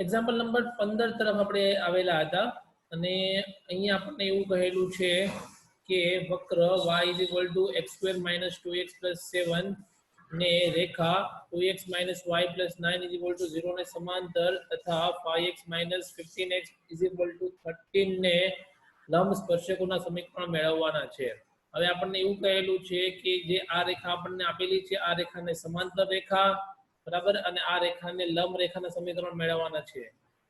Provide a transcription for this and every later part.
Example number 15 તરફ આપણે આવેલા હતા અને અહીંયા આપણને એવું કહેલું છે કે વક્ર y x² - 2x + 7 ને રેખા 2x - y + 9 0 ને સમાંતર તથા 5x - 15x 13 ને લંબ સ્પર્શકોના સમીકરણ મેળવવાના છે। હવે આપણને એવું કહેલું છે કે જે આ રેખા આપણને આપેલી છે આ રેખાને સમાંતર રેખા બરાબર અને આ રેખાને લંબ રેખાના સમીકરણ મેળવવાના છે।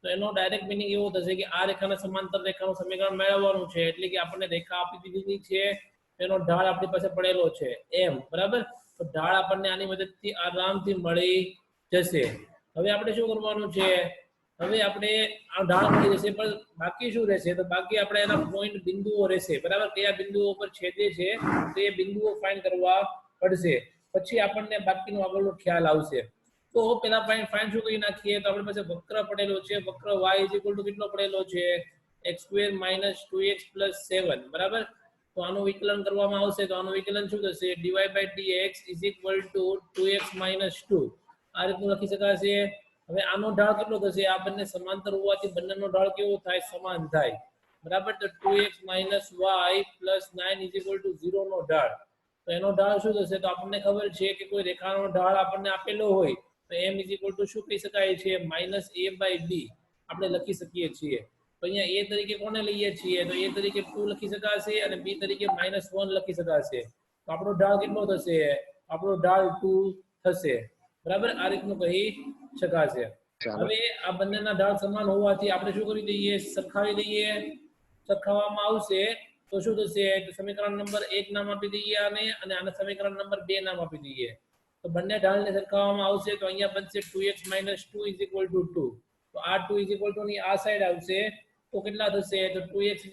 તો એનો ડાયરેક્ટ મીનિંગ એવો થશે કે આ રેખાના સમાંતર રેખાનું સમીકરણ મેળવવાનું છે એટલે કે આપણને રેખા આપી દીધી છે એનો ઢાળ આપણી પાસે પડેલો છે m બરાબર। તો ઢાળ આપણને આની મદદથી આરામથી મળી જશે। હવે આપણે શું કરવાનું છે હવે આપણે આ ઢાળ મળી જશે પણ બાકી શું રહેશે તો બાકી આપણે એના પોઈન્ટ બિંદુઓ રહેશે બરાબર કયા બિંદુઓ પર છેદે છે તો એ બિંદુઓ ફાઇન્ડ કરવા પડશે પછી આપણને બાકીનો આગળનો ખ્યાલ આવશે। તો પેલા ફાઇન્ડ શું કરી નાખીએ તો આપણી પાસે વક્ર પડેલો છે વક્ર y કેટલો પડેલો છે x² - 2x + 7 બરાબર। તો આનું વિકલન કરવામાં આવશે તો આનું વિકલન શું થશે dy/dx = 2x - 2 આ રીતનું લખી શકાશે। હવે આનો ઢાળ કેટલો થશે આ બંને સમાંતર હોવાથી બંનેનો ઢાળ કેવો થાય સમાન થાય બરાબર। તો 2x - y + 9 0 નો ઢાળ તો એનો ઢાળ શું થશે તો આપણને ખબર છે કે કોઈ રેખાનો ઢાળ આપણને આપેલો હોય તો m શું કહી શકાય છે -a/b આપણે લખી શકીએ છીએ। તો અહીંયા a તરીકે કોને લઈએ છીએ તો a તરીકે 2 લખી શકાશે અને b તરીકે -1 લખી શકાશે। તો આપણો ઢાળ કેટલો થશે આપણો ઢાળ 2 થશે બરાબર આ રીતનું કહી શકાશે। હવે આ બંનેના ઢાળ સમાન હોવાથી આપણે શું કરી દઈએ સરખાવી દઈએ સરખાવવામાં આવશે તો શું થશે સમીકરણ નંબર 1 નામ આપી દઈએ અને આના સમીકરણ નંબર 2 નામ આપી દઈએ તો બંને ઢાળને સરખાવવામાં આવશે તો અહીંયા બનશે 2x - 2 = 2 તો આ 2 ની આ સાઈડ આવશે તો કેટલા થશે તો 2x =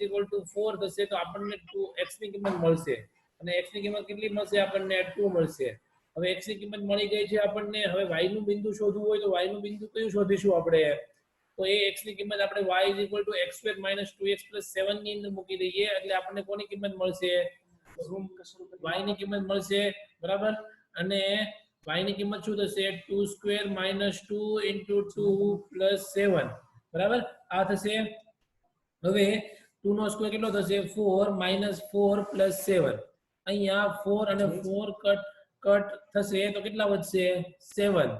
4 થશે તો આપણને 2x ની કિંમત મળશે અને x ની કિંમત કેટલી મળશે આપણને 2 મળશે। હવે x ની કિંમત મળી ગઈ છે આપણને હવે y નું બિંદુ શોધવું હોય તો y નું બિંદુ કયું શોધીશું આપણે તો એ x ની કિંમત આપણે y = x² - 2x + 7 ની અંદર મૂકી દઈએ એટલે આપણને કોની કિંમત મળશે y ની કિંમત મળશે બરાબર અને y ની કિંમત શું થશે 2² - 2 * 2 + 7 બરાબર આ થશે। હવે 2 નો સ્ક્વેર કેટલો થશે 4 - 4 + 7 અહીંયા 4 અને 4 કટ થશે તો કેટલા વધશે 7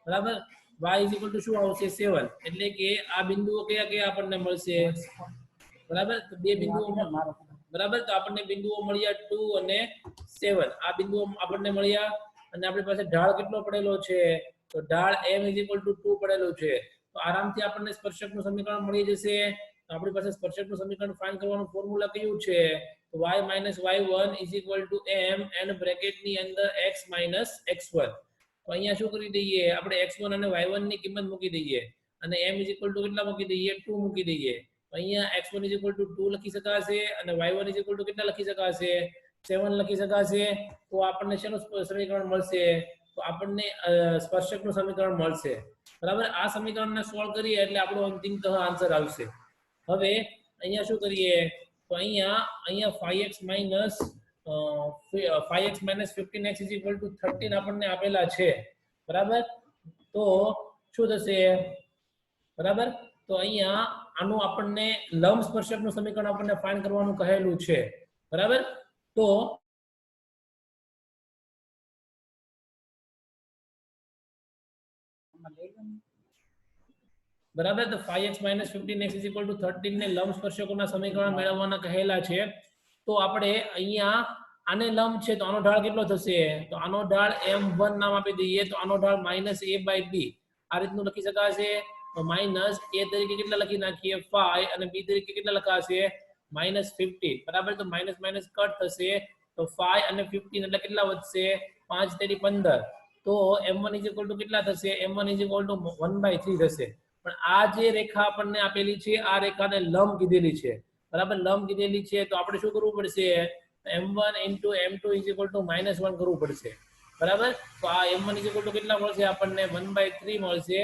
બરાબર y શું આવશે 7 એટલે કે આ બિંદુઓ કયા કયા આપણને મળશે બરાબર તો બે બિંદુઓ બરાબર તો આપણને બિંદુઓ મળ્યા 2 અને 7 આ બિંદુઓ આપણને મળ્યા અને આપણી પાસે ઢાળ કેટલો પડેલો છે તો ઢાળ m = 2 પડેલો છે તો આરામથી આપણને સ્પર્શકનું સમીકરણ મળી જશે। તો આપણી પાસે સ્પર્શકનું સમીકરણ ફાઇન્ડ કરવાનું ફોર્મ્યુલા કયું છે તો y - y1 = m and બ્રેકેટની અંદર x - x1 તો અહીંયા શું કરી દઈએ આપણે x1 અને y1 ની કિંમત મૂકી દઈએ અને m = કેટલા મૂકી દઈએ 2 મૂકી દઈએ તો અહીંયા x1 = 2 લખી શકાશે અને y1 = કેટલા લખી શકાશે 7 લખી શકાશે। તો આપણને શેનું સમીકરણ મળશે તો આપણને સ્પર્શકનું સમીકરણ મળશે બરાબર આ સમીકરણને સોલ્વ કરીએ એટલે આપણો અંતિમતઃ આન્સર આવશે। હવે અહીંયા શું કરીએ તો અહીંયા 5x - 15x = 13 આપણને આપેલા છે બરાબર તો શું થશે બરાબર તો અહીંયા આનું આપણને લંબ સ્પર્શકનું સમીકરણ આપણને ફાઇન્ડ કરવાનું કહેલું છે બરાબર તો બરાબર તો 5x - 15x = 13 ને લંબ સ્પર્શકોના સમીકરણ મેળવવાના કહેલા છે તો આપણે અહીંયા આને લંબ છે તો આનો ઢાળ કેટલો થશે તો આનો ઢાળ m1 નામ આપી દઈએ તો આનો ઢાળ -a/b આ રીતનું લખી શકાશે તો -a તરીકે કેટલા લખી નાખીએ 5 અને b તરીકે કેટલા લખાશે -15 બરાબર તો માઈનસ માઈનસ કટ થશે તો 5 અને 15 એટલે કેટલા વધશે 5 તેરી 15 તો m1 કેટલા થશે m1 1/3 થશે। પણ આ જે રેખા આપણને આપેલી છે આ રેખાને લંબ કીધેલી છે બરાબર લંબ કીધેલી છે તો આપણે શું કરવું પડશે m1 * m2 -1 કરવું પડશે બરાબર તો આ m1 કેટલા મળશે આપણને 1/3 મળશે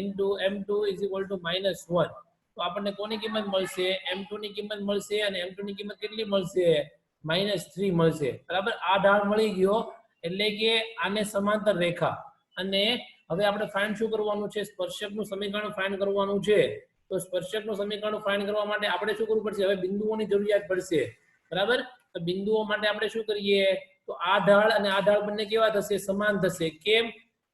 m2 -1 તો આપણને કોની કિંમત મળશે m2 ની કિંમત મળશે અને m2 ની કિંમત કેટલી મળશે -3 મળશે બરાબર આ ઢાળ મળી ગયો એટલે કે આને સમાંતર રેખા અને હવે આપણે ફાઇન્ડ શું કરવાનું છે? સ્પર્શકનું સમીકરણ ફાઇન્ડ કરવાનું છે. તો સ્પર્શકનું સમીકરણ ફાઇન્ડ કરવા માટે આપણે શું કરવું પડશે? હવે બિંદુઓની જરૂરિયાત પડશે, બરાબર? તો બિંદુઓ માટે આપણે શું કરીએ? તો આ ઢાળ અને આ ઢાળ બંને કેવા થશે? સમાન થશે. કેમ?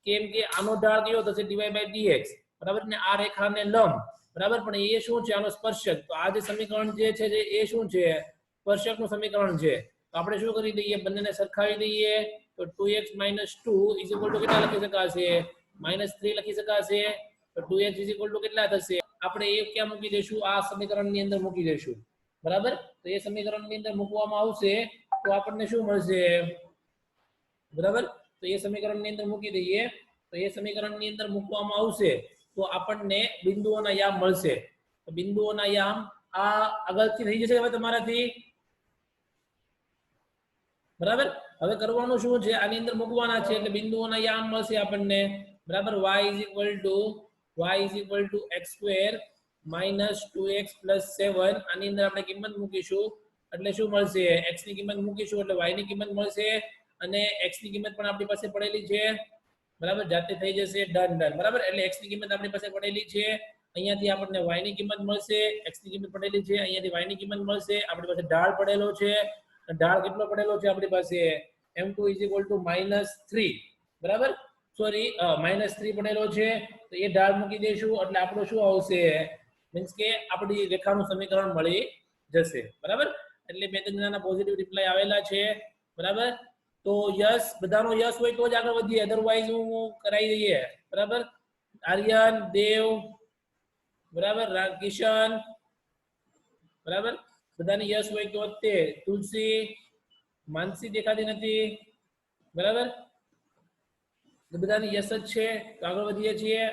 કેમ કે આનો ઢાળ કેવો થશે? dy/dx, બરાબર? ને આ રેખાને લંબ, બરાબર? પણ એ શું છે? આનો સ્પર્શક. તો આ જે સમીકરણ જે છે એ શું છે? સ્પર્શકનું સમીકરણ છે. તો આપણે શું કરી દઈએ? બંનેને સરખાવી દઈએ. તો 2x - 2 કેટલા લખી શકાશે? -3 લખી શકાશે. તો 2x કેટલા થશે? આપણે એ ક્યાં મૂકી દઈશું? આ સમીકરણની અંદર મૂકી દઈશું, બરાબર? તો એ સમીકરણની અંદર મૂકવામાં આવશે તો આપણને શું મળશે? બરાબર? તો એ સમીકરણની અંદર મૂકી દઈએ. તો એ સમીકરણની અંદર મૂકવામાં આવશે તો આપણને બિંદુઓના યામ મળશે. તો બિંદુઓના યામ આ આગળથી થઈ જશે હવે તમારાથી, બરાબર? હવે કરવાનું શું છે? આની અંદર મૂકવાના છે એટલે બિંદુઓના યામ મળશે આપણને, બરાબર? y = x² - 2x + 7 આની અંદર આપણે કિંમત મૂકીશું એટલે શું મળશે? x ની કિંમત મૂકીશું એટલે y ની કિંમત મળશે અને x ની કિંમત પણ આપણી પાસે પડેલી છે, બરાબર? જાતે થઈ જશે. ડન, બરાબર? એટલે x ની કિંમત આપણી પાસે પડેલી છે. અહીંયાથી આપણને y ની કિંમત મળશે. x ની કિંમત પડેલી છે. અહીંયાથી y ની કિંમત મળશે. આપણી પાસે ઢાળ પડેલો છે. ઢાળ કેટલો પડેલો છે આપણી પાસે? m2 = -3, બરાબર? સોરી, -3 પડેલો છે. તો એ ઢાળ મૂકી દઈશું એટલે આપણું શું આવશે? મીન્સ કે આપણી રેખાનું સમીકરણ મળી જશે, બરાબર? એટલે બે ત્રણ જણાના પોઝિટિવ રિપ્લાય આવેલા છે, બરાબર? તો યસ, બધાનો યસ હોય તો જ આગળ વધીએ, અધરવાઇઝ હું કરાવી દઈએ, બરાબર? આર્યન, દેવ, બરાબર? કિશન, બરાબર? બધાની યસ હોય તો તે. તુલસી, માનસી દેખાતી નથી, બરાબર? બધાની યસ જ છે. તો આગળ વધીએ છીએ,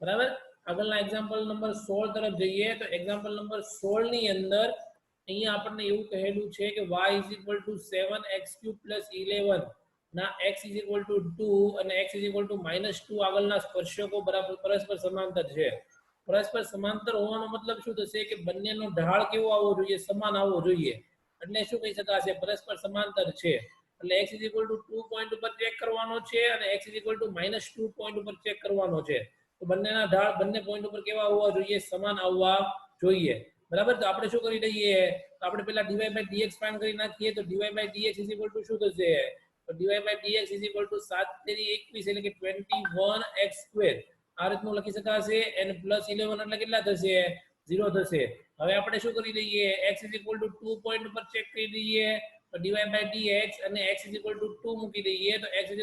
બરાબર? આગળના એક્ઝામ્પલ નંબર 16 તરફ જઈએ. તો એક્ઝામ્પલ નંબર 16 ની અંદર અહીંયા આપણને એવું કહેલું છે કે y = 7x³ + 11 ના x = 2 અને x = -2 આગળના સ્પર્શકો બરાબર પરસ્પર સમાંતર છે. પરસ્પર સમાંતર હોવાનો મતલબ શું થશે? કે બંનેનો ઢાળ કેવો આવવો જોઈએ? સમાન આવવો જોઈએ. એટલે શું કહી શકાશે? પરસ્પર સમાંતર છે. એટલે x = 2 પોઈન્ટ ઉપર ચેક કરવાનો છે અને x = -2 પોઈન્ટ ઉપર ચેક કરવાનો છે. તો બંનેના ઢાળ બંને પોઈન્ટ ઉપર કેવા હોવા જોઈએ? સમાન આવવા જોઈએ, બરાબર? તો આપણે શું કરી લઈએ? તો આપણે પહેલા dy/dx ફાઇન્ડ કરી નાખીએ. તો dy/dx = શું થશે? તો dy/dx = 7 * 3 = 21 એટલે કે 21x². આ રીતનું લખી શકાશે. અને +11 એટલે કેટલા થશે? 0 થશે. હવે આપણે શું કરી લઈએ? x = 2 પોઈન્ટ ઉપર ચેક કરી દઈએ. તો dy/dx અને x = 2 મૂકી દઈએ. તો x =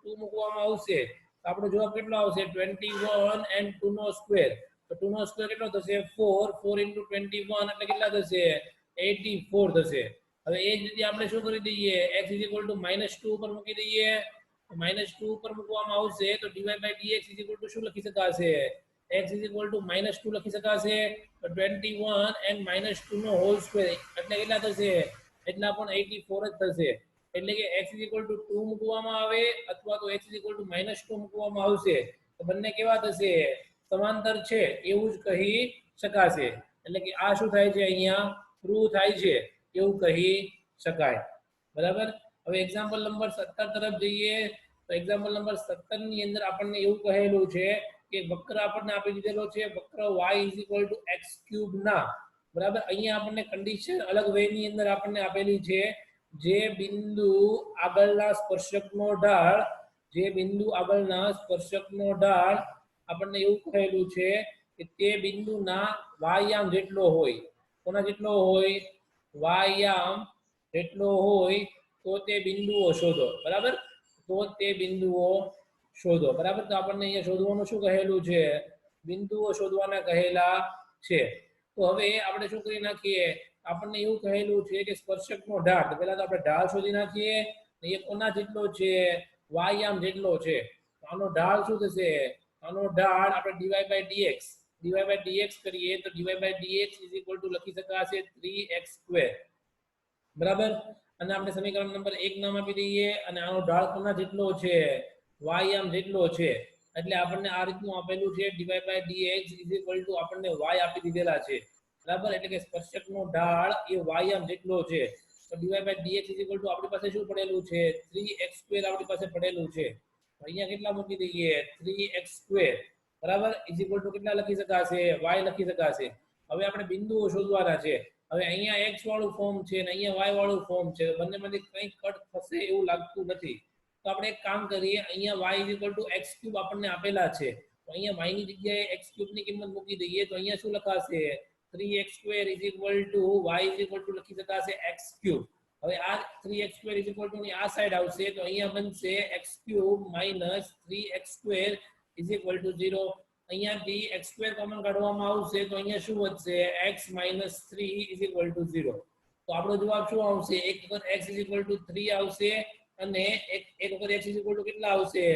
2 મૂકવામાં આવશે તો આપણો જવાબ કેટલો આવશે? 21 and 2 નો સ્ક્વેર. તો 2 નો સ્ક્વેર કેટલો થશે? 4. 4 * 21 એટલે કેટલા થશે? 84 થશે. હવે એ જ રીતે આપણે શું કરી દઈએ? x = -2 પર મૂકી દઈએ. -2 પર મૂકવામાં આવશે તો dy/dx = શું લખી શકાશે? x = -2 લખી શકાશે. તો 21 and -2 નો હોલ સ્ક્વેર એટલે કેટલા થશે? એટલા પણ 84 જ થશે. એટલે કે x = 2 મૂકવામાં આવે અથવા તો x = -2 મૂકવામાં આવશે તો બંને કેવા થશે? સમાંતર છે એવું જ કહી શકાશે. એટલે કે આ શું થાય છે? અહીંયા પ્રૂવ થાય છે એવું કહી શકાય, બરાબર? હવે એક્ઝામ્પલ નંબર 17 તરફ જઈએ. તો એક્ઝામ્પલ નંબર 17 ની અંદર આપણને એવું કહેલું છે કે વક્ર આપણને આપી દીધેલો છે. વક્ર y = x³ ના, બરાબર? અહીંયા આપણને કન્ડિશન અલગ વે ની અંદર આપણને આપેલી છે. જે બિંદુ આગળના સ્પર્શકનો ઢાળ આપણને એવું કહેલું છે કે તે બિંદુના y-યામ જેટલો હોય. કોના જેટલો હોય? y-યામ જેટલો હોય તો તે બિંદુઓ શોધો, બરાબર? તો તે બિંદુઓ શોધો, બરાબર? તો આપણને અહીંયા શોધવાનું શું કહેલું છે? બિંદુઓ શોધવાના કહેલા છે. તો હવે આપણે શું કરી નાખીએ? આપણને એવું કહેલું છે કે સ્પર્શકનો ઢાળ. તો પહેલા તો આપણે ઢાળ શોધી નાખીએ. એ કોના જેટલો છે? y-યામ જેટલો છે. તો આનો ઢાળ શું થશે? આનો ઢાળ આપણે dy/dx કરીએ તો dy/dx = લખી શકાશે 3x², બરાબર? અને આપણે સમીકરણ નંબર 1 નામ આપી દઈએ અને આનો ઢાળ કોના જેટલો છે? y-યામ જેટલો છે. એટલે આપણને આ રીતનું આપેલું છે. dy/dx = આપણને y આપી દીધેલા છે, બરાબર? એટલે કે સ્પર્શકનો ઢાળ એ y-યામ જેટલો છે. તો dy/dx = આપણી પાસે શું પડેલું છે? 3x² આપણી પાસે પડેલું છે. અહીંયા કેટલા મૂકી દઈએ 3x² બરાબર ઇઝ ઇક્વલ ટુ કેટલા લખી શકાશે y લખી શકાશે. હવે આપણે બિંદુઓ શોધવાના છે. હવે અહીંયા x વાળું ફોર્મ છે અને અહીંયા y વાળું ફોર્મ છે. બંનેમાંથી કંઈ કટ થશે એવું લાગતું નથી. તો આપણે એક કામ કરીએ, અહીંયા y is equal two x³ આપણને આપેલા છે. તો અહીંયા y ની જગ્યાએ x³ ની કિંમત મૂકી દઈએ તો અહીંયા શું લખાશે 3x² is equal two y is equal two લખી શકાશે x³. હવે આ 3x² ઇઝ ઇક્વલ ટુ ની આ સાઈડ આવશે તો અહીંયા બનશે x³ minus 3x² is equal two 0. અહીંયાથી x² કોમન કાઢવામાં આવશે તો અહીંયા શું વધશે x minus 3 is equal two 0. તો આપણો જવાબ શું આવશે એક વખત x ઇઝ ઇક્વલ ટુ 3 આવશે અને એક વખત x ઇઝ ઇક્વલ ટુ કેટલા આવશે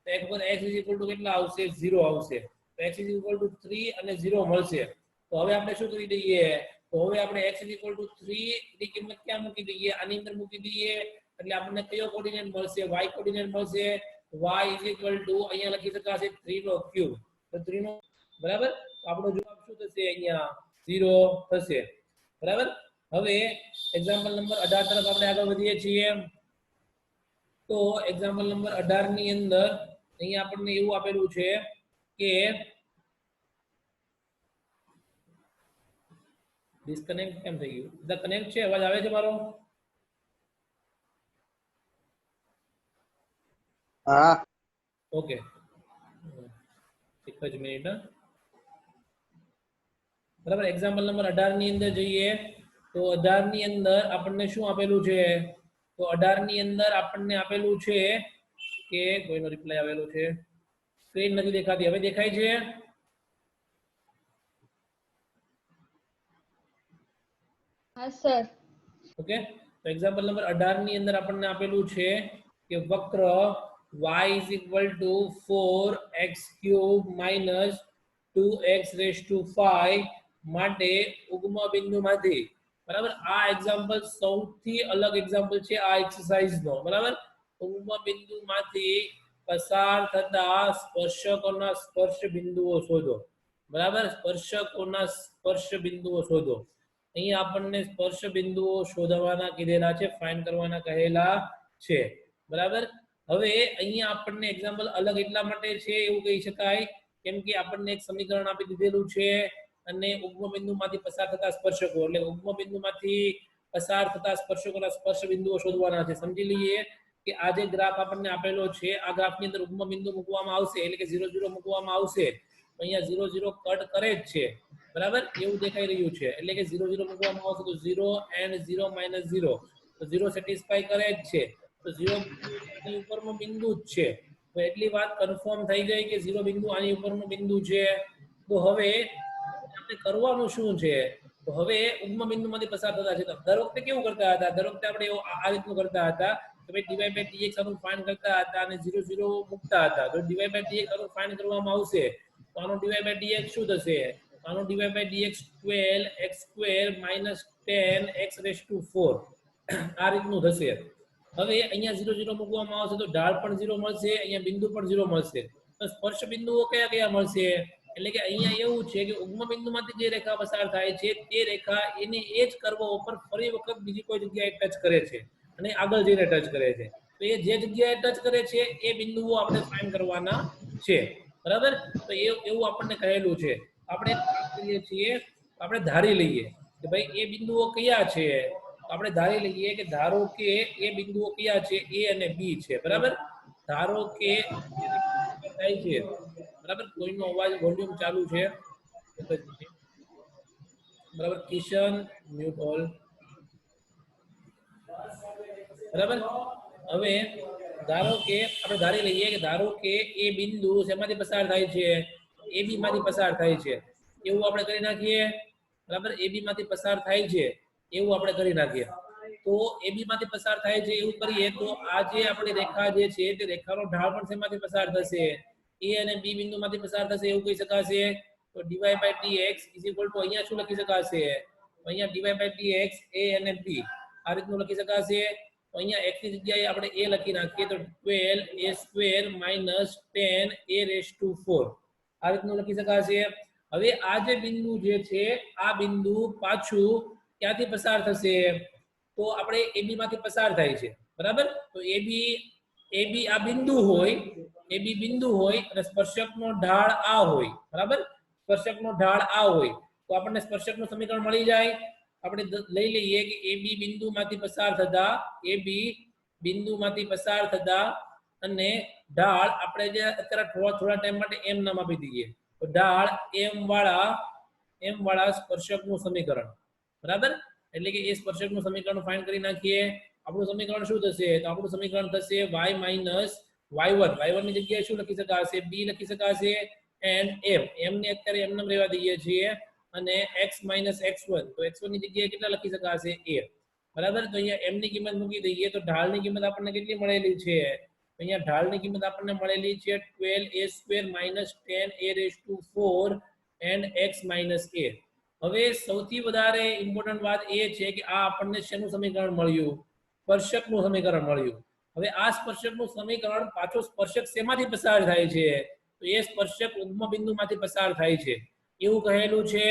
તો એક વખત x ઇઝ ઇક્વલ ટુ કેટલા આવશે 0 આવશે. તો x ઇઝ ઇક્વલ ટુ 3 અને 0 મળશે. તો હવે આપણે શું કરી દઈએ તો હવે આપણે x ઇઝ ઇક્વલ ટુ 3 ની કિંમત ક્યાં મૂકી દઈએ આની અંદર મૂકી દઈએ એટલે આપણને કયો કોઓર્ડિનેટ મળશે y કોઓર્ડિનેટ મળશે. y ઇઝ ઇક્વલ ટુ અહીંયા લખી શકાશે 3 નો ક્યુબ. તો 3 નો બરાબર આપણો જવાબ શું થશે અહીંયા 0 થશે બરાબર. હવે એક્ઝામ્પલ નંબર 18 તરફ આપણે આગળ વધીએ છીએ. તો એક્ઝામ્પલ નંબર 18 ની અંદર અહીંયા આપણને એવું આપેલું છે કે ડિસ્કનેક્ટ કેમ થઈ ગયું બધા કનેક્ટ છે અવાજ આવે છે મારો હા ઓકે એક જ મિનિટ બરાબર. એક્ઝામ્પલ નંબર 18 ની અંદર જઈએ તો 18 ની અંદર આપણને શું આપેલું છે તો 18 ની અંદર આપણને આપેલું છે કે કોઈનો રિપ્લાય આવેલો છે સ્ક્રીન નથી દેખાતી હવે દેખાય છે હા સર ઓકે. તો એક્ઝામ્પલ નંબર 18 ની અંદર આપણને આપેલું છે કે વક્ર y is equal to 4x³ minus 2x raised to 5 માટે ઉગમ બિંદુમાંથી બરાબર. આ એક્ઝામ્પલ સૌથી અલગ એક્ઝામ્પલ છે આ એક્સરસાઇઝ નો બરાબર. ઉગમ બિંદુમાંથી પસાર થતા સ્પર્શકોના સ્પર્શ બિંદુઓ શોધો બરાબર. સ્પર્શકોના સ્પર્શ બિંદુઓ શોધો. અહીંયા આપણને સ્પર્શ બિંદુઓ શોધવાના કીધેલા છે ફાઇન્ડ કરવાના કહેલા છે બરાબર. હવે અહીંયા આપણને એક્ઝામ્પલ અલગ એટલા માટે છે એવું કહી શકાય કેમ કે આપણને એક સમીકરણ આપી દીધેલું છે અને ઉગમ બિંદુમાંથી પસાર થતા સ્પર્શકો એટલે ઉગમ બિંદુમાંથી પસાર થતા સ્પર્શકોના સ્પર્શ બિંદુઓ શોધવાના છે. સમજી લઈએ કે આ જે ગ્રાફ આપણને આપેલો છે આ ગ્રાફની અંદર ઉગમ બિંદુ મૂકવામાં આવશે એટલે કે 0 0 મૂકવામાં આવશે. અહીંયા 0 0 કટ કરે જ છે બરાબર એવું દેખાઈ રહ્યું છે એટલે કે 0 0 મૂકવામાં આવશે તો 0 and 0 minus 0 તો 0 સેટિસ્ફાય કરે જ છે તો 0 આની ઉપરનો બિંદુ જ છે. તો એટલી વાત કન્ફર્મ થઈ ગઈ કે 0 બિંદુ આની ઉપરનો બિંદુ છે. તો હવે આપણે કરવાનું શું છે તો હવે ઉગમ બિંદુમાંથી પસાર થતા છે તો દર વખતે કેવું કરતા હતા દર વખતે આપણે આ રીતનું કરતા હતા કે ભાઈ dy by dx આનું ફાઇન્ડ કરતા હતા અને 0 0 મૂકતા હતા. તો dy by dx આનું ફાઇન્ડ કરવામાં આવશે તો આનો dy by dx શું થશે આનો dy by dx 12x² minus 10x raised to 4 આ રીતનું થશે. હવે અહીંયા 0 0 મૂકવામાં આવશે તો ઢાળ પણ 0 મળશે અહીંયા બિંદુ પણ 0 મળશે. તો સ્પર્શ બિંદુઓ કયા કયા મળશે એટલે કે અહીંયા એવું છે કે ઉગમ બિંદુમાંથી જે રેખા પસાર થાય છે તે રેખા એને એ જ કર્વ ઉપર ફરી વખત બીજી કોઈ જગ્યાએ ટચ કરે છે અને આગળ જઈને ટચ કરે છે. તો એ જે જગ્યાએ ટચ કરે છે એ બિંદુઓ આપણે ફાઇન્ડ કરવાના છે બરાબર. તો એવું આપણને કહેલું છે. આપણે કામ કરીએ છીએ આપણે ધારી લઈએ કે ભાઈ એ બિંદુઓ કયા છે આપણે ધારી લઈએ કે ધારો કે એ બિંદુઓ કયા છે a અને b છે બરાબર. ધારો કે થાય છે બરાબર. કોઈનો અવાજ વોલ્યુમ ચાલુ છે બરાબર. કિશન મ્યુટ ઓલ બરાબર. હવે ધારો કે આપણે ધારી લઈએ કે ધારો કે એ બિંદુ શેમાંથી પસાર થાય છે ab માંથી પસાર થાય છે એવું આપણે કરી નાખીએ બરાબર. ab માંથી પસાર થાય છે એવું આપણે કરી નાખીએ. તો ab માંથી પસાર થાય છે એવું કરીએ તો આ જે આપણી રેખા જે છે તે રેખાનો ઢાળ પણ શેમાંથી પસાર થશે a અને b બિંદુમાંથી પસાર થશે એવું કહી શકાશે. તો dy by dx is equal to અહીંયા શું લખી શકાશે અહીંયા dy by dx a અને b આ રીતનું લખી શકાશે. તો અહીંયા x ની જગ્યાએ આપણે a લખી નાખીએ તો 12a² minus 10a raised to 4 આ રીતનું લખી શકાશે. હવે આ જે બિંદુ જે છે આ બિંદુ પાછું ક્યાંથી પસાર થશે તો આપણે ab માંથી પસાર થાય છે બરાબર. તો ab આ બિંદુ હોય એ બી બિંદુ હોય અને સ્પર્શકનો ઢાળ આ હોય, બરાબર, સ્પર્શકનો ઢાળ આ હોય તો આપણને સ્પર્શકનું સમીકરણ મળી જાય. આપણે લઈ લઈએ કે એ બી બિંદુમાંથી પસાર થતા અને ઢાળ આપણે જે અત્યારે થોડા ટાઈમ માટે એમ નામ આપી દઈએ તો ઢાળ એમ વાળા સ્પર્શકનું સમીકરણ, બરાબર. એટલે કે એ સ્પર્શકનું સમીકરણ ફાઇન્ડ કરી નાખીએ. આપણું સમીકરણ શું થશે? તો આપણું સમીકરણ થશે y y1 ની જગ્યાએ શું લખી શકાશે? b લખી શકાશે એન્ડ m ને અત્યારે એમ નામ રહેવા દઈએ છીએ અને x x1 તો x1 ની જગ્યાએ કેટલા લખી શકાશે? a, બરાબર. તો અહીંયા m ની કિંમત મૂકી દઈએ તો ઢાળની કિંમત આપણને કેટલી મળેલી છે? અહીંયા ઢાળની કિંમત આપણને મળેલી છે 12a² - 10a⁴ and x a. હવે સૌથી વધારે ઇમ્પોર્ટન્ટ વાત એ છે કે આ આપણને શેનું સમીકરણ મળ્યું? સ્પર્શકનું સમીકરણ મળ્યું. હવે આ સ્પર્શકનું સમીકરણ પાછો સ્પર્શક શેમાંથી પસાર થાય છે? તો એ સ્પર્શક ઉગમ બિંદુમાંથી પસાર થાય છે એવું કહેલું છે,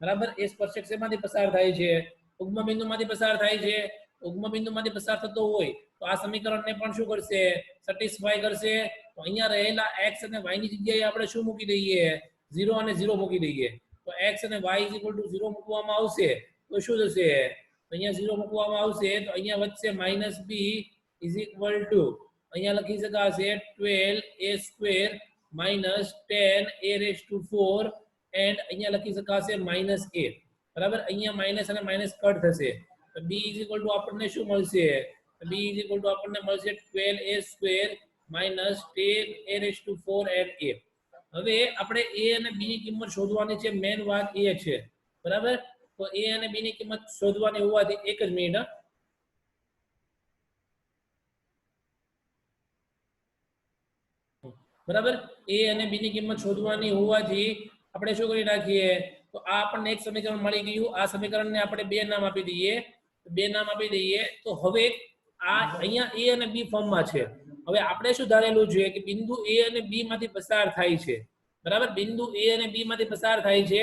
બરાબર. એ સ્પર્શક શેમાંથી પસાર થાય છે? ઉગમ બિંદુમાંથી પસાર થાય છે. ઉગમ બિંદુમાંથી પસાર થતો હોય તો આ સમીકરણને પણ શું કરશે? સેટિસ્ફાય કરશે. તો અહીંયા રહેલા x અને y ની જગ્યાએ આપણે શું મૂકી દઈએ? 0 અને 0 મૂકી દઈએ. તો x અને y 0 મૂકવામાં આવશે તો શું થશે? તો અહીંયા 0 મૂકવામાં આવશે તો અહીંયા વધશે -b અહીંયા લખી શકાશે 12a² - 10a⁴ એન્ડ અહીંયા લખી શકાશે -a, બરાબર. અહીંયા માઈનસ અને માઈનસ કટ થશે તો b આપણને શું મળશે? b આપણને મળશે 12a² - 10a⁴ એન્ડ a. હવે આપણે a અને b ની કિંમત શોધવાની છે. મેન વાત એ છે, બરાબર. તો a અને b ની કિંમત શોધવાની હોવાથી એક જ મિનિટ, બરાબર. a અને b ની કિંમત શોધવાની હોવાથી આપણે શું કરી નાખીએ? તો આ આપણને એક સમીકરણ મળી ગયું. આ સમીકરણને આપણે બે નામ આપી દઈએ. તો હવે આ અહીંયા a અને b ફોર્મમાં છે. હવે આપણે શું ધારેલું છે કે બિંદુ a અને b માંથી પસાર થાય છે, બરાબર. બિંદુ a અને b માંથી પસાર થાય છે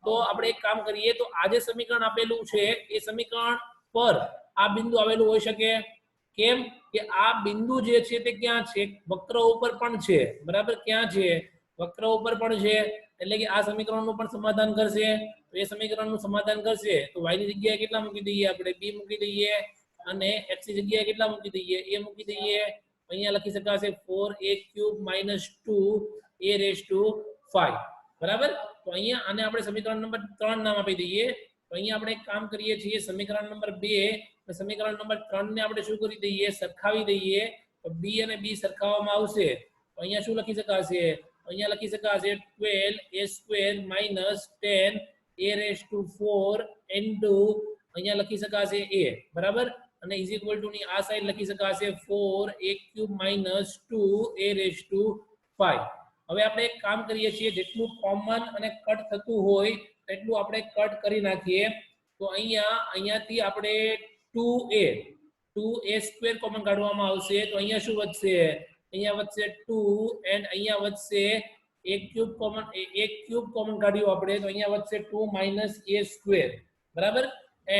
તો આપણે એક કામ કરીએ તો આ જે સમીકરણ આપેલું છે એ સમીકરણ પર આ બિંદુ આવેલું હોઈ શકે. કેમ કે આ બિંદુ જે છે તે ક્યાં છે? વક્ર ઉપર પણ છે, બરાબર. ક્યાં છે? વક્ર ઉપર પણ છે. એટલે કે આ સમીકરણનું પણ સમાધાન કરશે. તો એ સમીકરણનું સમાધાન કરશે તો y ની જગ્યાએ કેટલા મૂકી દઈએ? આપણે b મૂકી દઈએ અને x ની જગ્યાએ કેટલા મૂકી દઈએ? a મૂકી દઈએ. અહીંયા લખી શકાશે 4a³ - 5, બરાબર. તો અહીંયા આને આપણે સમીકરણ નંબર 3 નામ આપી દઈએ. તો અહીંયા આપણે એક કામ કરીએ છીએ, સમીકરણ નંબર 2 સમીકરણ નંબર 3 ને આપણે શું કરી દઈએ? સરખાવી દઈએ. તો b અને b સરખાવવામાં આવશે તો અહીંયા શું લખી શકાશે? અહીંયા લખી શકાશે 12a² - 10a⁴ અહીંયા લખી શકાશે a, બરાબર. અને ઇઝ ઇક્વલ ટુ ની આ સાઈડ લખી શકાશે 4a³ - 2a⁵. હવે આપણે એક કામ કરીએ છીએ, જેટલું કોમન અને કટ થતું હોય એટલું આપણે કટ કરી નાખીએ. તો અહીંયાથી આપણે 2a² કોમન કાઢવામાં આવશે તો અહીંયા શું વધશે? અહીંયા વધશે 2 એન્ડ અહીંયા વધશે a³ કોમન કાઢ્યું આપણે તો અહીંયા વધશે 2 - a², બરાબર.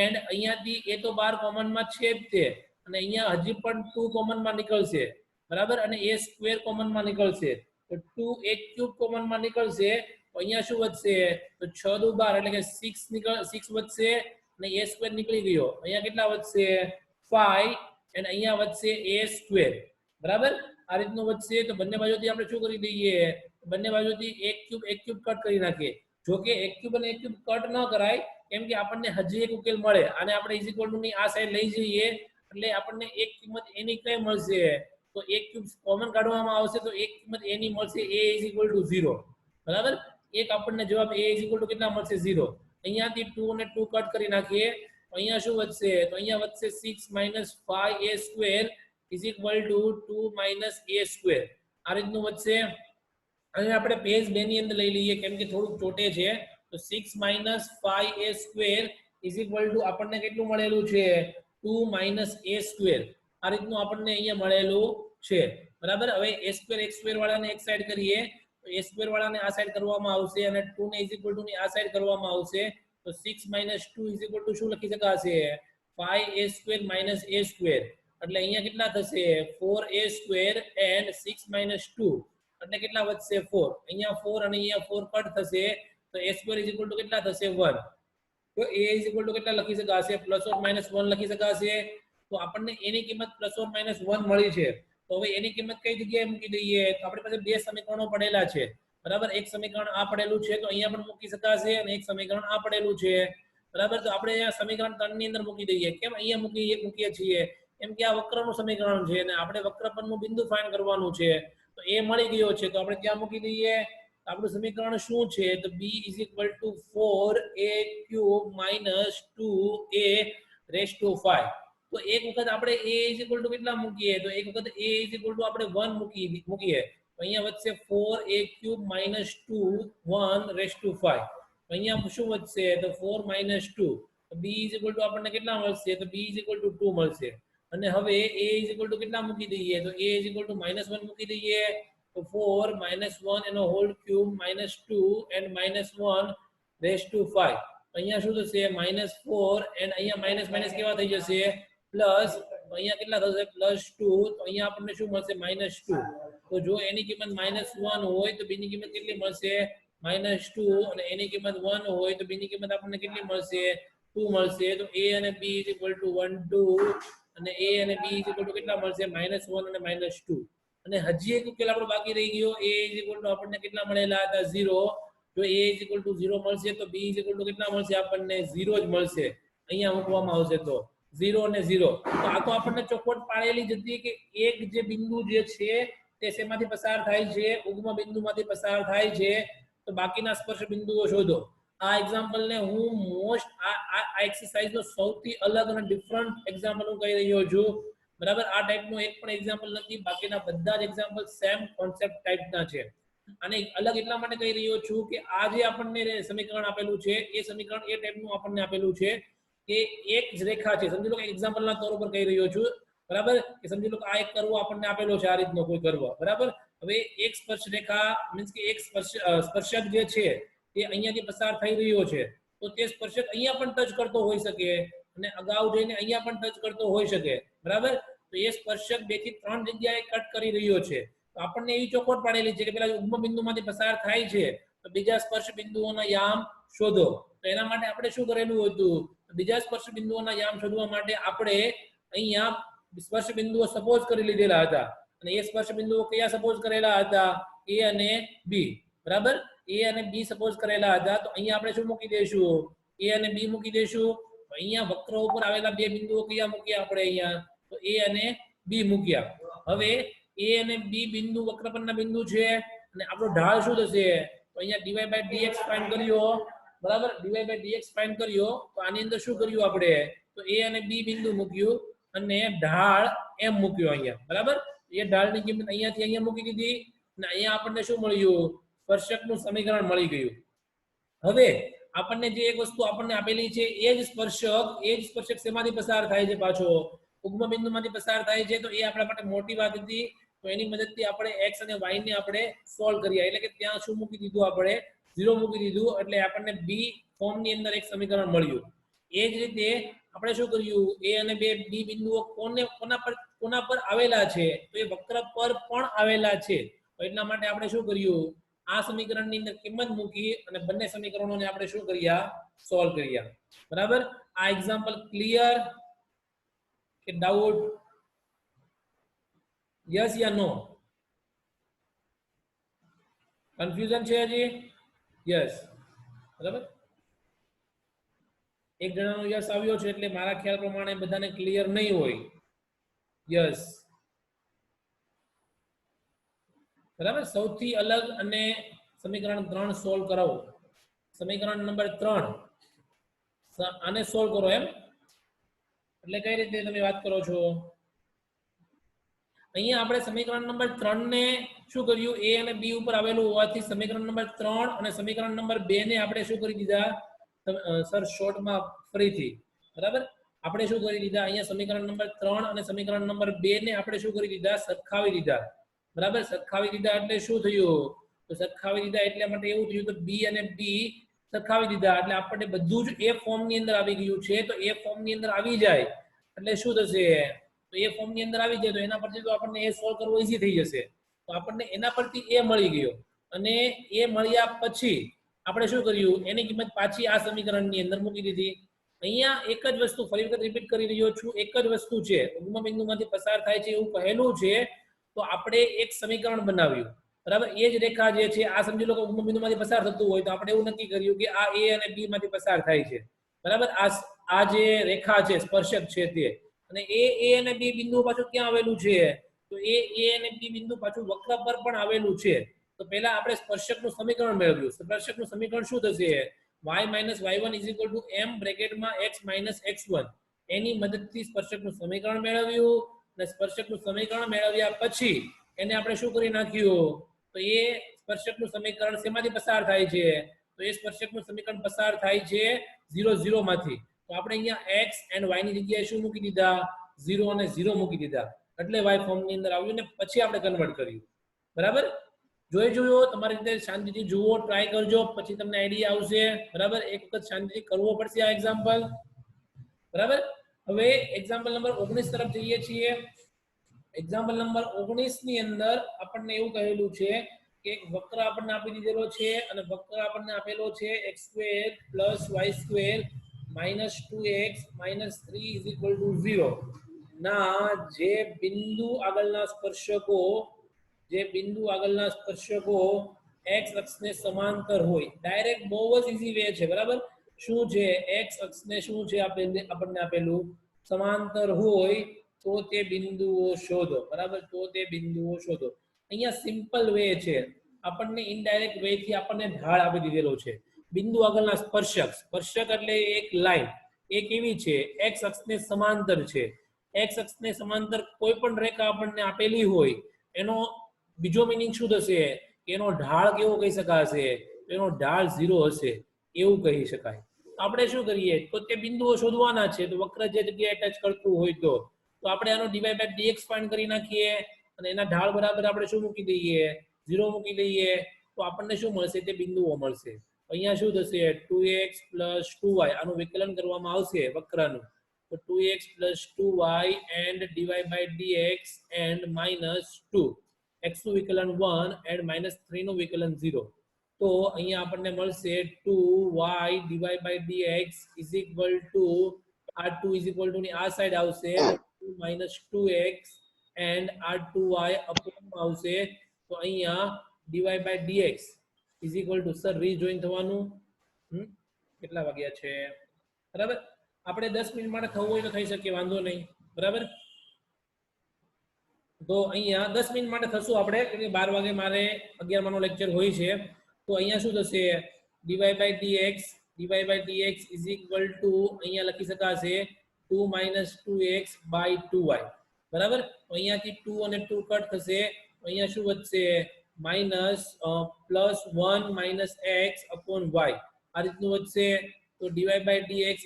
એન્ડ અહીંયાથી a તો બાર કોમનમાં છે જ તે અને અહીંયા હજી પણ 2 કોમનમાં નીકળશે, બરાબર. અને a² કોમનમાં નીકળશે તો 2a³ કોમનમાં નીકળશે તો અહીંયા શું વધશે? તો 6 દુ 12 એટલે કે 6 વધશે અને a² નીકળી ગયો. અહીંયા કેટલા વધશે? 5 અને અહીંયા વધશે a², બરાબર. આ રીતનું વધશે તો બંને બાજુથી આપણે શું કરી દઈએ? બંને બાજુથી a³ કટ કરી નાખીએ. જો કે a³ અને a³ કટ ન કરાય કેમ કે આપણને હજી એક ઉકેલ મળે. આને આપણે ઇઝ ઇક્વલ ટુ ની આ સાઈડ લઈ જઈએ એટલે આપણને એક કિંમત a ની કઈ મળશે? તો a³ કોમન કાઢવામાં આવશે તો એક કિંમત a ની મળશે a = 0, બરાબર. એક આપણને જવાબ a = કેટલા મળશે? 0. અહીંયાથી 2 અને 2 કટ કરી નાખીએ તો અહીંયા શું વધશે? તો અહીંયા વધશે 6 - 5a² = 2 - a². આ રીતનું વધશે. અને આપણે પેજ 2 ની અંદર લઈ લઈએ કેમ કે થોડું ચોટે છે. તો 6 - 5a² = આપણને કેટલું મળેલું છે? 2 - a². આ રીતનું આપણને અહીંયા મળેલું છે, બરાબર. હવે a² x² વાળાને એક સાઈડ કરીએ તો a² વાળાને આ સાઈડ કરવામાં આવશે અને 2 ને = ની આ સાઈડ કરવામાં આવશે તો 6 - 2 = શું લખી શકાશે? 5a² - a². એટલે અહીંયા કેટલા થશે 4a² and 6 - 2 એટલે કેટલા વધશે 4 અહીંયા 4 અને અહીંયા 4 કટ થશે તો a² = કેટલા થશે 1 તો a = કેટલા લખી શકાશે +or -1 લખી શકાશે તો આપણને એની કિંમત +or-1 મળી છે તો હવે એની કિંમત કઈ જગ્યાએ મૂકી દઈએ તો આપણી પાસે બે સમીકરણો પડેલા છે બરાબર એક સમીકરણ આ પડેલું છે તો અહીંયા પણ મૂકી શકાશે અને એક સમીકરણ આ પડેલું છે બરાબર તો આપણે અહીંયા સમીકરણ 3 ની અંદર મૂકી દઈએ કેમ અહીંયા મૂકીએ છીએ એમ કે આ વક્રનું સમીકરણ છે અને આપણે વક્ર પરનું બિંદુ ફાઇન્ડ કરવાનું છે તો એ મળી ગયો છે તો આપણે ત્યાં મૂકી દઈએ આપણું સમીકરણ શું છે તો b = 4a³ - 2a⁵ તો એક વખત આપણે a કેટલા મૂકીએ તો એક વખત a આપણે 1 મૂકીએ તો અહીંયા વધશે 4a³ - 2 1⁵ અહીંયા શું વધશે તો 4 - 2 તો b આપણને કેટલા મળશે તો b = 2 મળશે અને હવે a કેટલા મૂકી દઈએ તો a -1 મૂકી દઈએ તો 4 - 1 એનો હોલ ક્યુબ -2 and -1⁵ અહીંયા શું થશે -4 and અહીંયા માઈનસ માઈનસ કેવા થઈ જશે પ્લસ અહીંયા કેટલા થશે +2 તો અહીંયા આપણને શું મળશે -2 તો જો એની કિંમત -1 હોય તો b ની કિંમત કેટલી મળશે -2 અને એની કિંમત 1 હોય તો b ની કિંમત આપણને કેટલી મળશે 2 મળશે તો a અને b = 1 2 અને a અને b = કેટલા મળશે -1 અને -2 અને હજી એક ઉકેલ આપણો બાકી રહી ગયો a આપણને કેટલા મળેલા હતા 0 જો a = 0 મળશે તો b કેટલા મળશે આપણને 0 જ મળશે અહીંયા મૂકવામાં આવશે તો 0 અને 0 તો આ તો આપણને ચોખવટ પાડેલી જ હતી કે એક જે બિંદુ જે છે તે શેમાંથી પસાર થાય છે ઉગમ બિંદુમાંથી પસાર થાય છે તો બાકીના સ્પર્શ બિંદુઓ શોધો આ એક્ઝામ્પલ ને હું મોસ્ટ આ એક્સરસાઇઝ નો સૌથી અલગ અને ડિફરન્ટ એક્ઝામ્પલ હું કહી રહ્યો છું બરાબર આ ટાઈપનું એક પણ એક્ઝામ્પલ નથી બાકીના બધા જ એક્ઝામ્પલ સેમ કોન્સેપ્ટ ટાઈપના છે અને અલગ એટલા માટે કહી રહ્યો છું કે આ જે આપણને સમીકરણ આપેલું છે એ સમીકરણ એ ટાઈપનું આપણને આપેલું છે કે એક જ રેખા છે સમજી લો કે એક્ઝામ્પલના તौर પર કહી રહ્યો છું બરાબર કે સમજી લો કે આ એક કર્વ આપણને આપેલો છે આ રીતનો કોઈ કર્વ બરાબર હવે એક સ્પર્શ રેખા મીન્સ કે એક સ્પર્શક જે છે તે અહીંયાથી પસાર થઈ રહ્યો છે તો તે સ્પર્શક અહીંયા પણ ટચ કરતો હોઈ શકે અને અગાઉ જઈને અહીંયા પણ ટચ કરતો હોઈ શકે બરાબર તો એ સ્પર્શક 2 થી 3 જગ્યાએ કટ કરી રહ્યો છે તો આપણને એવી ચોખવટ પાડેલી છે કે પેલા ઉગમ બિંદુમાંથી પસાર થાય છે તો બીજા સ્પર્શ બિંદુઓના યામ શોધો તો એના માટે આપણે શું કરેલું હતું બીજા સ્પર્શ બિંદુઓના યામ શોધવા માટે આપણે અહીંયા સ્પર્શ બિંદુઓ સપોઝ કરી લીધેલા હતા અને એ સ્પર્શ બિંદુઓ કયા સપોઝ કરેલા હતા a અને b બરાબર a અને b સપોઝ કરેલા હતા તો અહીંયા આપણે શું મૂકી દઈશું a અને b મૂકી દઈશું અહીંયા વક્ર ઉપર આવેલા બે બિંદુઓ કયા મૂક્યા આપણે અહીંયા તો a અને b મૂક્યા હવે a અને b બિંદુ વક્ર પરના બિંદુ છે અને આપણો ઢાળ શું થશે તો અહીંયા dy/dx ફાઇન્ડ કર્યો બરાબર dy/dx ફાઇન્ડ કર્યો તો આની અંદર શું કર્યું આપણે તો a અને b બિંદુ મૂક્યું અને ઢાળ m મૂક્યો અહીંયા બરાબર એ ઢાળની કિંમત અહીંયાથી અહીંયા મૂકી દીધી અને અહીંયા આપણને શું મળ્યું સ્પર્શકનું સમીકરણ મળી ગયું હવે આપણને જે એક વસ્તુ આપણને આપેલી છે એ જ સ્પર્શક શેમાંથી પસાર થાય છે પાછો ઉગમ બિંદુમાંથી પસાર થાય છે તો એ આપણા માટે મોટી વાત હતી તો એની મદદથી આપણે x અને y ને આપણે સોલ્વ કર્યા એટલે કે ત્યાં શું મૂકી દીધું આપણે 0 મૂકી દીધું એટલે આપણને b ફોર્મની અંદર એક સમીકરણ મળ્યું એ જ રીતે આપણે શું કર્યું a અને b બિંદુઓ કોના પર આવેલા છે તો એ વક્ર પર પણ આવેલા છે તો એટલા માટે આપણે શું કર્યું આ સમીકરણની અંદર કિંમત મૂકી અને બંને સમીકરણોને આપણે શું કર્યા સોલ્વ કર્યા બરાબર આ એક્ઝામ્પલ ક્લિયર કે ડાઉટ યસ યા નો કન્ફ્યુઝન છે હજી યસ બરાબર એક જણાનો યસ આવ્યો છે એટલે મારા ખ્યાલ પ્રમાણે બધાને ક્લિયર નહીં હોય યસ બરાબર સૌથી અલગ અને સમીકરણ 3 સોલ્વ કરાવો સમીકરણ નંબર 3 આને સોલ્વ કરો એમ એટલે કઈ રીતે તમે વાત કરો છો અહીંયા આપણે સમીકરણ નંબર 3 ને શું કર્યું a અને b ઉપર આવેલું હોવાથી સમીકરણ નંબર 3 અને સમીકરણ નંબર 2 ને આપણે શું કરી દીધા સર શોર્ટમાં ફરીથી બરાબર આપણે શું કરી દીધા અહીંયા સમીકરણ નંબર 3 અને સમીકરણ નંબર 2 ને આપણે શું કરી દીધા સરખાવી દીધા બરાબર સરખાવી દીધા એટલે શું થયું તો સરખાવી દીધા એટલે માટે એવું થયું કે b અને b સરખાવી દીધા એટલે આપણને બધું જ a ફોર્મ ની અંદર આવી ગયું છે તો a ફોર્મ ની અંદર આવી જાય એટલે શું થશે તો એ ફોર્મની અંદર આવી જાય તો એના પરથી તો આપણને એ સોલ્વ કરવો ઈઝી થઈ જશે. તો આપણને એના પરથી એ મળી ગયો અને એ મળ્યા પછી આપણે શું કર્યું, એની કિંમત પાછી આ સમીકરણની અંદર મૂકી દીધી. અહીંયા એક જ વસ્તુ ફરી વખત રિપીટ કરી રહ્યો છું, એક જ વસ્તુ છે, ઉગમ બિંદુમાંથી પસાર થાય છે એવું કહેલું છે તો આપણે એક સમીકરણ બનાવ્યું, બરાબર. એ જ રેખા જે છે આ સમજી લો કે ઉગમ બિંદુમાંથી પસાર થતું હોય તો આપણે એવું નક્કી કર્યું કે આ એ અને બી માંથી પસાર થાય છે, બરાબર. આ જે રેખા છે સ્પર્શક છે તે, અને એ અને બી બિંદુ પાછું ક્યાં આવેલું છે, તો એ અને બી બિંદુ પાછું વક્ર પર પણ આવેલું છે. તો પહેલા આપણે સ્પર્શકનું સમીકરણ મેળવ્યું. સ્પર્શકનું સમીકરણ શું થશે, y - y1 = m બ્રેકેટમાં x - x1. એની મદદથી સ્પર્શકનું સમીકરણ મેળવ્યું અને સ્પર્શકનું સમીકરણ મેળવ્યા પછી એને આપણે શું કરી નાખ્યું, તો એ સ્પર્શકનું સમીકરણ શેમાંથી પસાર થાય છે, તો એ સ્પર્શકનું સમીકરણ પસાર થાય છે 0 0 માંથી. તો આપણે અહીંયા x and y ની જગ્યાએ શું મૂકી દીધા, 0 અને 0 મૂકી દીધા, એટલે y ફોર્મની અંદર આવ્યું ને પછી આપણે કન્વર્ટ કર્યું, બરાબર. જોઈ જોયો, તમારી રીતે શાંતિથી જુઓ, ટ્રાય કરજો, પછી તમને આઈડિયા આવશે, બરાબર. એક વખત શાંતિથી કરવો પડશે આ એક્ઝામ્પલ, બરાબર. હવે એક્ઝામ્પલ નંબર 19 તરફ જઈએ છીએ. એક્ઝામ્પલ નંબર 19 ની અંદર આપણને એવું કહેલું છે કે એક વક્ર આપણને આપી દીધેલો છે અને વક્ર આપણને આપેલો છે x² + y² - 2x - 3 = 0 ના જે બિંદુ આગળના સ્પર્શકો x અક્ષને સમાંતર હોય. ડાયરેક્ટ બહુ જ ઈઝી વે છે, બરાબર. શું છે, x અક્ષને શું છે આપણને આપેલું, સમાંતર હોય તો તે બિંદુઓ શોધો, બરાબર. તો તે બિંદુઓ શોધો. અહીંયા સિમ્પલ વે છે, આપણને ઇનડાયરેક્ટ વે થી આપણને ઢાળ આપી દીધેલો છે. બિંદુ આગળના સ્પર્શક એટલે એક લાઈન, એ કેવી છે, x અક્ષને સમાંતર છે. x અક્ષને સમાંતર કોઈ પણ રેખા આપણને આપેલી હોય એનો બીજો મીનિંગ શું થશે, કે એનો ઢાળ કેવો કહી શકાશે, એનો ઢાળ 0 હશે એવું કહી શકાય. આપણે શું કરીએ, તો તે બિંદુઓ શોધવાના છે. તો વક્ર જે જગ્યાએ ટચ કરતું હોય તો આપણે આનો dy/dx ફાઇન્ડ કરી નાખીએ અને એના ઢાળ બરાબર આપણે શું મૂકી દઈએ, 0 મૂકી દઈએ, તો આપણને શું મળશે, તે બિંદુઓ મળશે. અહીંયા શું થશે, 2x + 2y, આનું વિકલન કરવામાં આવશે વક્રનું, તો 2x + 2y and dy/dx and -2, x નું વિકલન 1 and -3 નું વિકલન 0. તો અહીંયા આપણને મળશે 2y dy/dx = r2 ની આ સાઈડ આવશે 2 - 2x and r2y અપોનમાં આવશે. તો અહીંયા dy/dx સર રીજોઈન થવાનું, કેટલા વાગ્યા છે, બરાબર. આપણે 10 મિનિટ માટે થવું હોય તો થઈ શકે, વાંધો નહીં, બરાબર. તો અહીંયા 10 મિનિટ માટે થશું આપણે, એટલે 12 વાગે મારે 11 માનો લેક્ચર હોય છે. તો અહીંયા શું થશે, dy/dx અહીંયા લખી શકાશે 2 - 2x/2y, બરાબર. તો અહીંયાથી 2 અને 2 કટ થશે, અહીંયા શું વધશે, +1 - x/y આ રીતનું વધશે. તો dy/dx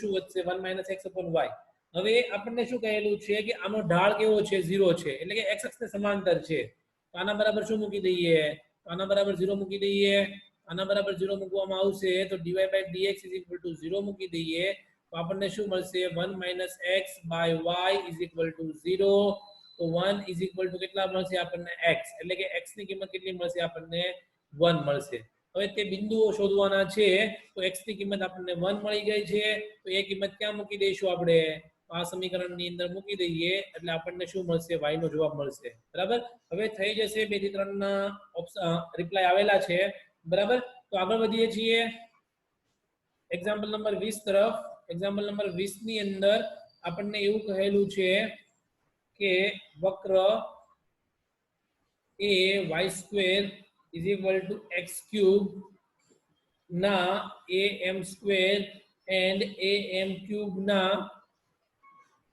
શું વધશે, 1 - x/y. હવે આપણને શું કહેલું છે કે આનો ઢાળ કેવો છે, 0 છે, એટલે કે x અક્ષને સમાંતર છે. તો આના બરાબર શું મૂકી દઈએ, આના બરાબર 0 મૂકી દઈએ. આના બરાબર 0 મૂકવામાં આવશે તો dy/dx 0 મૂકી દઈએ તો આપણને શું મળશે, 1 - x/y = 0. તો 1 કેટલા મળશે આપણને, x, એટલે કે x ની કિંમત કેટલી મળશે આપણને, 1 મળશે. હવે તે બિંદુઓ શોધવાના છે, તો x ની કિંમત આપણને 1 મળી ગઈ છે. તો એ કિંમત ક્યાં મૂકી દઈશું આપણે, આ સમીકરણની અંદર મૂકી દઈએ એટલે આપણને શું મળશે, y નો જવાબ મળશે, બરાબર. હવે થઈ જશે 2 થી 3 ના રિપ્લાય આવેલા છે, બરાબર. તો આગળ વધીએ છીએ એક્ઝામ્પલ નંબર 20 તરફ. એક્ઝામ્પલ નંબર 20 ની અંદર આપણને એવું કહેલું છે કે વક્ર a y² = x³ ના am² and am³ ના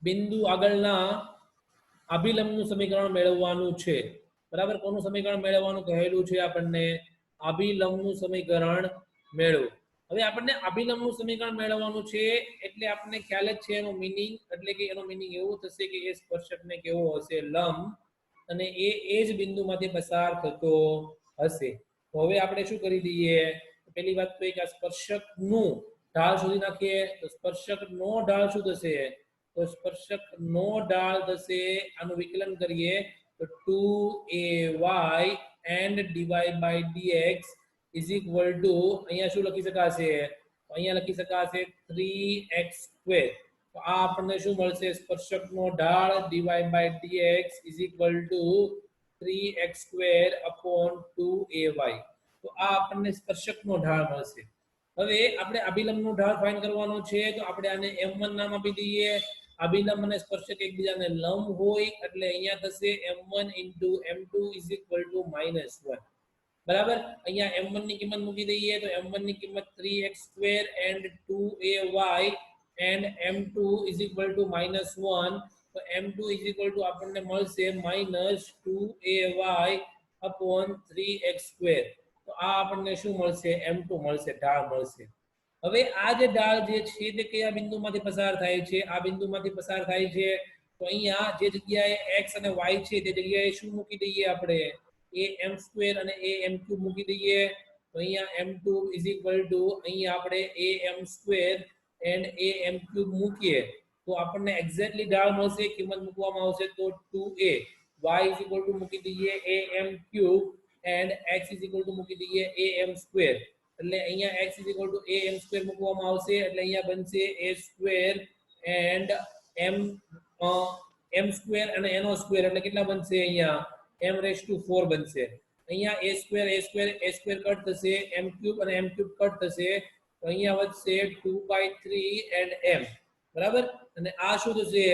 બિંદુ આગળના અભિલંબનું સમીકરણ મેળવવાનું છે, બરાબર. કોનું સમીકરણ મેળવવાનું કહેલું છે આપણને, અભિલંબનું સમીકરણ મેળવો. હવે આપણને અભિલંબનું સમીકરણ મેળવવાનું છે એટલે આપણને ખ્યાલ જ છે એનો મીનિંગ, એટલે કે એનો મીનિંગ એવું થશે કે એ સ્પર્શકને કેવો હશે, લંબ, અને એ જ બિંદુમાંથી પસાર થતો હશે. તો હવે આપણે શું કરી દઈએ, પહેલી વાત તો એક આ સ્પર્શકનું ઢાળ શોધી નાખીએ. તો સ્પર્શકનો ઢાળ શું થશે, તો તો સ્પર્શક નો ઢાળ થશે, આનું વિકલન કરીએ તો 2ay and dy by dx is equal to અહીંયા શું લખી શકાશે, અહીંયા લખી શકાશે 3x square. તો આ આપણને શું મળશે, સ્પર્શકનો ઢાળ dy by dx is equal to 3x square upon 2ay. તો આ આપણને સ્પર્શકનો ઢાળ મળશે. હવે આપણે અભિલંબનો ઢાળ ફાઇન્ડ કરવાનો છે, તો આપણે આને m1 નામ આપી દઈએ. અભિલંબ અને સ્પર્શક એકબીજાને લંબ હોય એટલે અહીંયા થશે m1 * m2 = -1. બરાબર. અહીંયા m1 ની કિંમત મૂકી દઈએ તો m1 ની કિંમત 3x² and 2ay and m2 = -1. તો m2 = આપણને મળશે -2ay upon 3x². તો આ આપણને શું મળશે, m2 મળશે, ઢાળ મળશે. હવે આ જે ઢાળ જે છે તે કયા બિંદુમાંથી પસાર થાય છે, આ બિંદુમાંથી પસાર થાય છે. તો અહીંયા જે જગ્યાએ x અને y છે તે જગ્યાએ શું મૂકી દઈએ આપણે, am² અને am³ મૂકી દઈએ. તો અહીંયા m2 = અહીંયા આપણે am² and am³ મૂકીએ તો આપણને એક્ઝેક્ટલી ઢાળ મળશે. કિંમત મૂકવામાં આવશે તો 2a, y = મૂકી દઈએ am³ and x = મૂકી દઈએ am². એટલે અહીંયા x = am² મૂકવામાં આવશે એટલે અહીંયા બનશે a² and m² અને n² એટલે કેટલા બનશે, અહીંયા m⁴ બનશે. અહીંયા a² કટ થશે, m³ અને m³ કટ થશે તો અહીંયા વધશે 2/3 and m. બરાબર. અને આ શું થશે,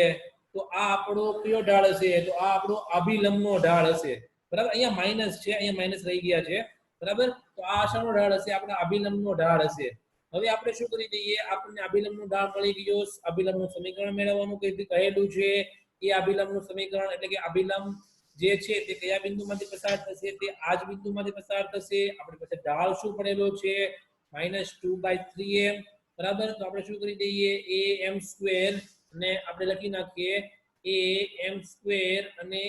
તો આ આપણો કયો ઢાળ હશે, તો આ આપણો અભિલંબનો ઢાળ હશે. બરાબર. અહીંયા માઈનસ છે, અહીંયા માઈનસ રહી ગયા છે. બરાબર. તો આ શાનો ઢાળ હશે, આપણા અભિલંબનો ઢાળ હશે. હવે આપણે શું કરી દઈએ, આપણને અભિલંબનો ઢાળ મળી ગયો. અભિલંબનું સમીકરણ મેળવવાનું કહેલું છે. એ અભિલંબનું સમીકરણ એટલે કે અભિલંબ જે છે તે કયા બિંદુમાંથી પસાર થશે, તે આ જ બિંદુમાંથી પસાર થશે. આપણી પાસે ઢાળ શું પડેલો છે, -2/3m. બરાબર. તો આપણે શું કરી દઈએ, am² ને આપણે લખી નાખીએ am² અને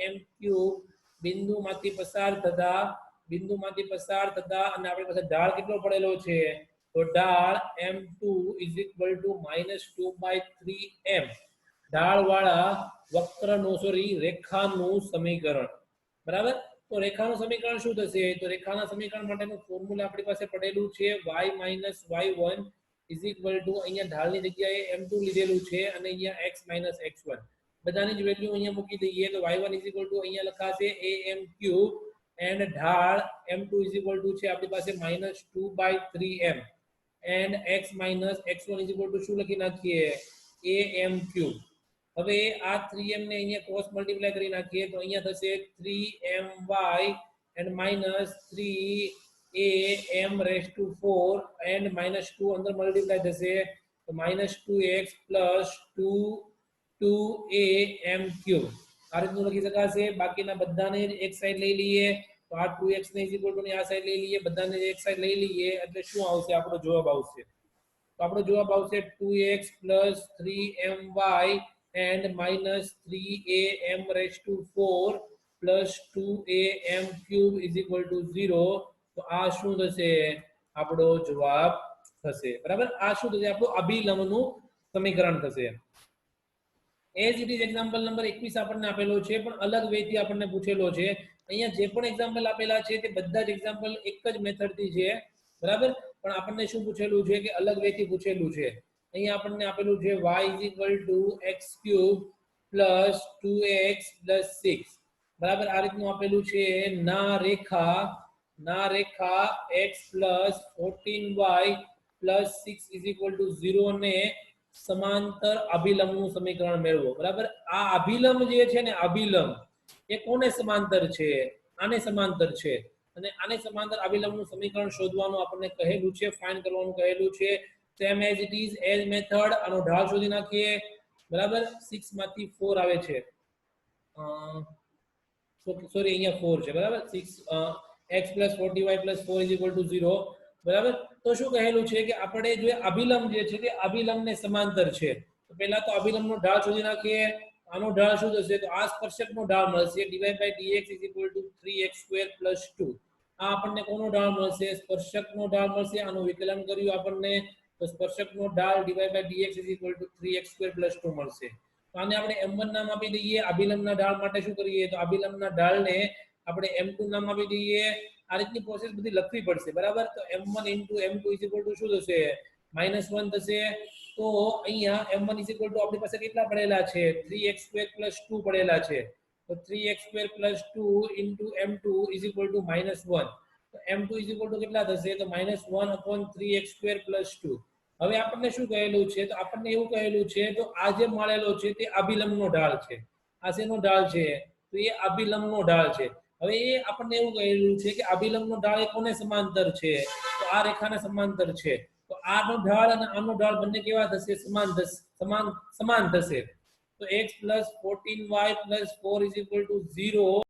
am³ બિંદુમાંથી પસાર થતા અને આપણી પાસે ઢાળ કેટલો પડેલો છે, તો ઢાળ m2 = -2/3m. ઢાળ વાળા વક્રનું રેખાનું સમીકરણ. બરાબર. તો રેખાનું સમીકરણ શું થશે, તો રેખાના સમીકરણ માટેનું ફોર્મ્યુલા આપણી પાસે પડેલું છે y - y1 = અહીંયા ઢાળની જગ્યાએ m2 લીધેલું છે અને અહીંયા x - x1 બધાની જ વેલ્યુ અહીંયા મૂકી દઈએ તો y1 = અહીંયા લખાશે am³ and ઢાળ m2 = છે આપણી પાસે -2/3m and x - x1 = શું લખી નાખીએ, am³. હવે આ 3m ને અહીંયા ક્રોસ મલ્ટીપ્લાય કરી નાખીએ તો અહીંયા થશે 3my and -3am⁴ and -2 અંદર મલ્ટીપ્લાય થશે તો -2x + 2am³. આ રીતનું લખી શકાશે. બાકીના બધાને એક સાઈડ લઈ લઈએ તો આ 2x ને = ની આ સાઈડ લઈ લઈએ, બધાને એક સાઈડ લઈ લઈએ એટલે શું આવશે, આપણો જવાબ આવશે. તો આપણો જવાબ આવશે 2x + 3my and -3am⁴ plus 2am³ = 0. તો આ શું થશે, આપણો જવાબ થશે. બરાબર. આ શું થશે, આપણું અભિલંબનું સમીકરણ થશે. As it is example number 21 આપણને આપેલો છે પણ અલગ વે થી આપણને પૂછેલો છે. અહીંયા જે પણ એક્ઝામ્પલ આપેલા છે તે બધા જ એક્ઝામ્પલ એક જ મેથડ થી છે. બરાબર. પણ આપણને શું પૂછેલું છે કે અલગ વે થી પૂછેલું છે. અહીંયા આપણને આપેલું છે y = x³ + 2x + 6. બરાબર. આ રીતનું આપેલું છે. ના રેખા x + 14y + 6 = 0 ને સમાંતર અભિલંબનું સમીકરણ મેળવો. બરાબર. આ અભિલંબ જે છે ને, અભિલંબ એ કોને સમાંતર છે, આને સમાંતર છે અને આને સમાંતર અભિલંબનું સમીકરણ શોધવાનું આપણને કહેલું છે, ફાઇન્ડ કરવાનું કહેલું છે. Same as it is as method. આનો ઢાળ શોધી નાખીએ. બરાબર. 6 માંથી 4 આવે છે, સોરી અહીંયા 4 છે. બરાબર. 6x + 40y + 4 = 0. બરાબર. તો શું કહેલું છે કે આપણે જે અભિલંબ જે છે તે અભિલંબને સમાંતર છે. તો પહેલા તો અભિલંબનો ઢાળ શોધી નાખીએ. આનો ઢાળ શું થશે, તો આ સ્પર્શકનો ઢાળ મળશે dy by dx = 3x² + 2. આ આપણને કોનો ઢાળ મળશે, સ્પર્શકનો ઢાળ મળશે. આનું વિકલન કર્યું આપણને તો સ્પર્શકનો ઢાળ divide by dx is equal to 3x square plus 2 મળશે. તો આને આપણે m1 નામ આપી દઈએ. અભિલંબના ઢાળ માટે શું કરીએ તો અભિલંબના ઢાળને આપણે m2 નામ આપી દઈએ. આ રીતની પ્રોસેસ બધી લખવી પડશે બરાબર. તો m1 m2 is equal two શું થશે -1 થશે. તો અહીંયા m1 ઇઝ ઇક્વલ ટુ આપણી પાસે કેટલા પડેલા છે 3x સ્ક્વેર પ્લસ 2 પડેલા છે. તો 3x square plus 2 into m2 is equal two -1. તો m2 ઇઝ ઇક્વલ ટુ કેટલા થશે તો -1 અપોન 3x સ્ક્વેર પ્લસ 2. હવે આપણને શું કહેલું છે તો આપણને એવું કહેલું છે તો આ જે મળેલો છે તે અભિલંબનો ઢાળ છે. આ શેનો ઢાળ છે તો એ અભિલંબનો ઢાળ છે. હવે એ આપણને એવું કહેલું છે કે અભિલંબનો ઢાળ એ કોને સમાંતર છે તો આ રેખાને સમાંતર છે. તો આનો ઢાળ અને આનો ઢાળ બંને કેવા થશે સમાન થશે. તો x + 14y + 4 = 0